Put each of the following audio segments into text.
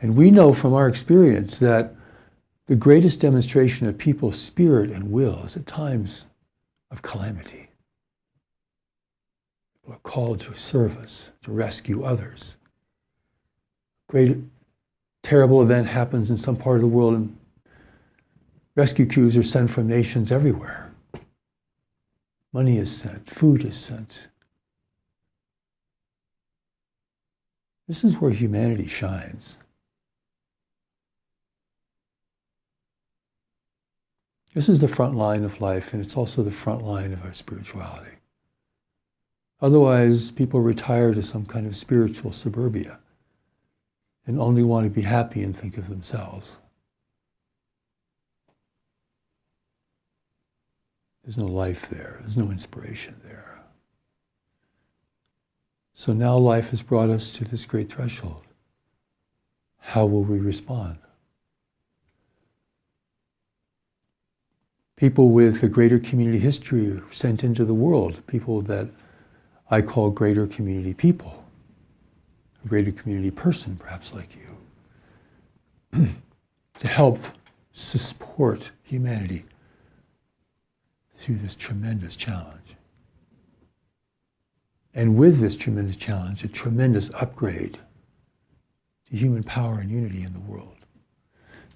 And we know from our experience that the greatest demonstration of people's spirit and will is at times of calamity. People are called to service, to rescue others. Great, terrible event happens in some part of the world, and rescue crews are sent from nations everywhere. Money is sent, food is sent. This is where humanity shines. This is the front line of life, and it's also the front line of our spirituality. Otherwise, people retire to some kind of spiritual suburbia and only want to be happy and think of themselves. There's no life there. There's no inspiration there. So now life has brought us to this great threshold. How will we respond? People with a greater community history are sent into the world, people that I call greater community people, a greater community person, perhaps like you, to help support humanity through this tremendous challenge. And with this tremendous challenge, a tremendous upgrade to human power and unity in the world.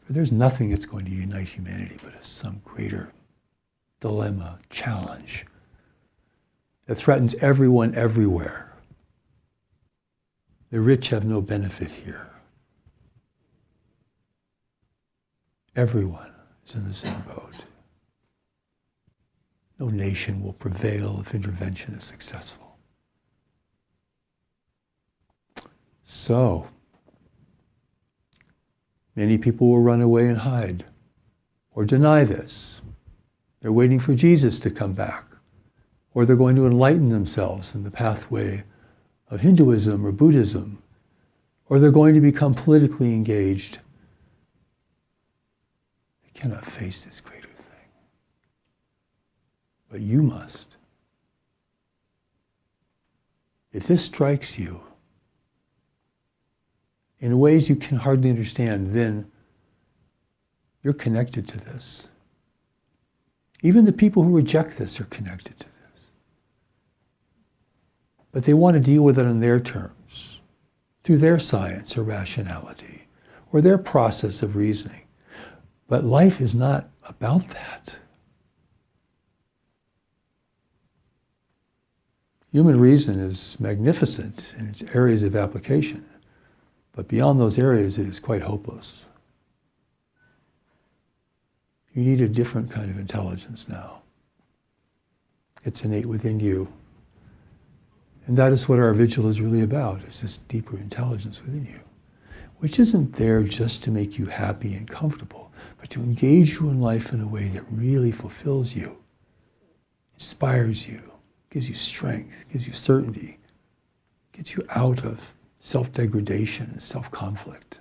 For there's nothing that's going to unite humanity but some greater dilemma, challenge that threatens everyone everywhere. The rich have no benefit here. Everyone is in the same boat. No nation will prevail if intervention is successful. So, many people will run away and hide or deny this. They're waiting for Jesus to come back, or they're going to enlighten themselves in the pathway of Hinduism or Buddhism, or they're going to become politically engaged. They cannot face this greater thing. But you must. If this strikes you in ways you can hardly understand, then you're connected to this. Even the people who reject this are connected to this. But they want to deal with it on their terms, through their science or rationality, or their process of reasoning. But life is not about that. Human reason is magnificent in its areas of application, but beyond those areas it is quite hopeless. You need a different kind of intelligence now. It's innate within you. And that is what our vigil is really about, is this deeper intelligence within you, which isn't there just to make you happy and comfortable, but to engage you in life in a way that really fulfills you, inspires you, gives you strength, gives you certainty, gets you out of self-degradation and self-conflict,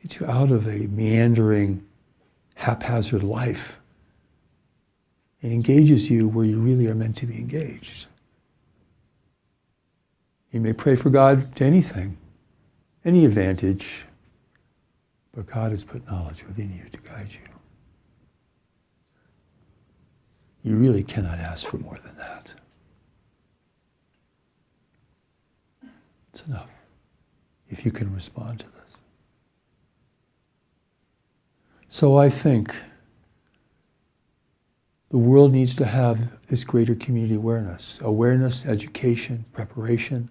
gets you out of a meandering, haphazard life. It engages you where you really are meant to be engaged. You may pray for God to anything, any advantage, but God has put knowledge within you to guide you. You really cannot ask for more than that. It's enough if you can respond to this. So I think the world needs to have this greater community awareness, education, preparation,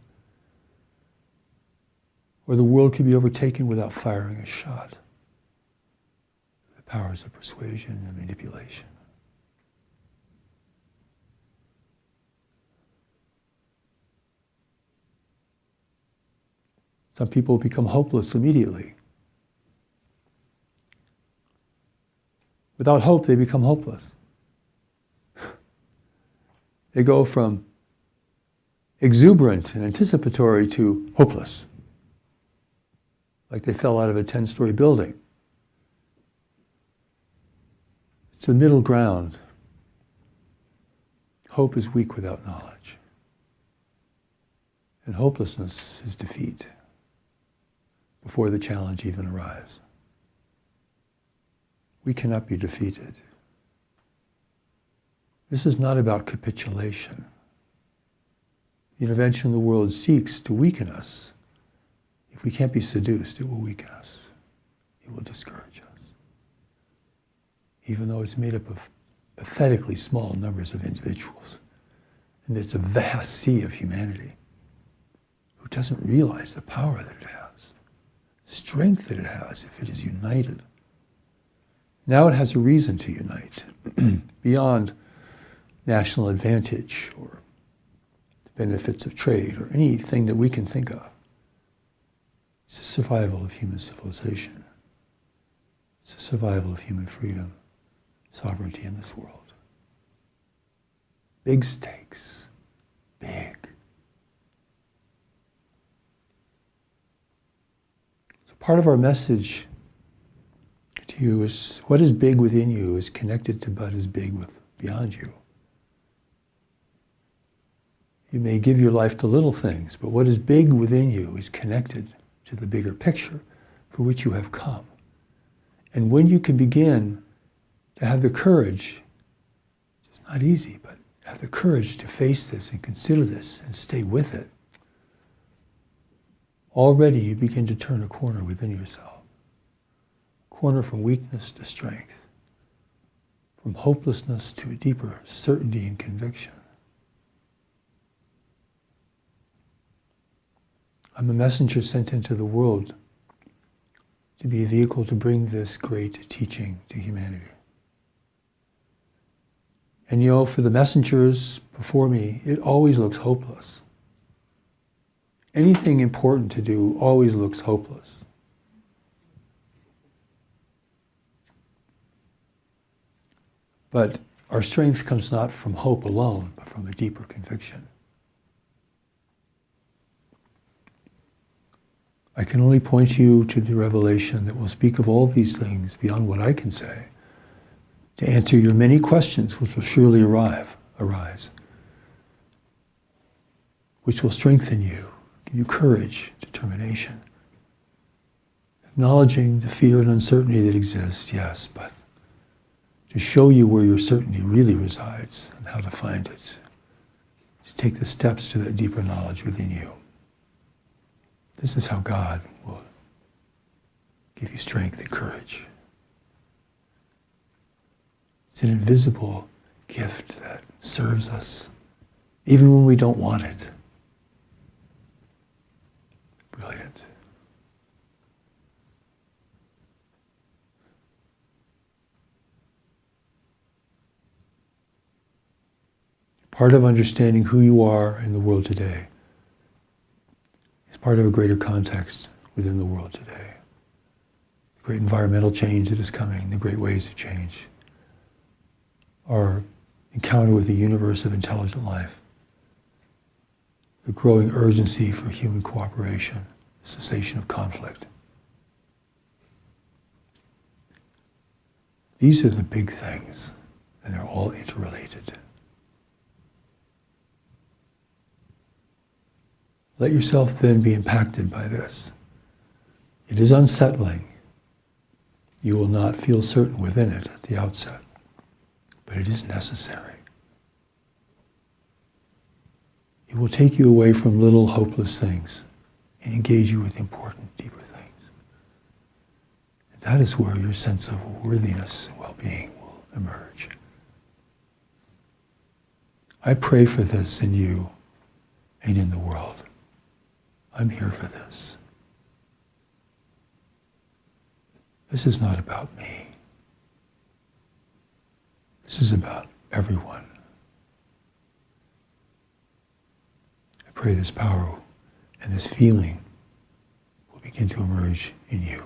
or the world could be overtaken without firing a shot. The powers of persuasion and manipulation. Some people become hopeless immediately. Without hope, they become hopeless. They go from exuberant and anticipatory to hopeless. Like they fell out of a 10-story building. It's the middle ground. Hope is weak without knowledge. And hopelessness is defeat. Before before the challenge even arrives. We cannot be defeated. This is not about capitulation. The intervention of the world seeks to weaken us. If we can't be seduced, it will weaken us. It will discourage us. Even though it's made up of pathetically small numbers of individuals. And it's a vast sea of humanity who doesn't realize the power that it has, strength that it has if it is united. Now it has a reason to unite beyond national advantage or the benefits of trade or anything that we can think of. It's the survival of human civilization. It's the survival of human freedom, sovereignty in this world. Big stakes, big. So part of our message to you is what is big within you is connected to what is big beyond you. You may give your life to little things, but what is big within you is connected to the bigger picture for which you have come. And when you can begin to have the courage, it's not easy, but have the courage to face this and consider this and stay with it, already you begin to turn a corner within yourself. A corner from weakness to strength, from hopelessness to a deeper certainty and conviction. I'm a messenger sent into the world to be a vehicle to bring this great teaching to humanity. And you know, for the messengers before me, it always looks hopeless. Anything important to do always looks hopeless. But our strength comes not from hope alone, but from a deeper conviction. I can only point you to the revelation that will speak of all these things beyond what I can say, to answer your many questions which will surely arise, which will strengthen you, give you courage, determination, acknowledging the fear and uncertainty that exists, yes, but to show you where your certainty really resides and how to find it, to take the steps to that deeper knowledge within you. This is how God will give you strength and courage. It's an invisible gift that serves us even when we don't want it. Brilliant. Part of understanding who you are in the world today is part of a greater context within the world today. The great environmental change that is coming, the great waves of change, our encounter with the universe of intelligent life, the growing urgency for human cooperation, the cessation of conflict. These are the big things, and they're all interrelated. Let yourself then be impacted by this. It is unsettling. You will not feel certain within it at the outset, but it is necessary. It will take you away from little hopeless things and engage you with important, deeper things. And that is where your sense of worthiness and well-being will emerge. I pray for this in you and in the world. I'm here for this. This is not about me. This is about everyone. I pray this power and this feeling will begin to emerge in you.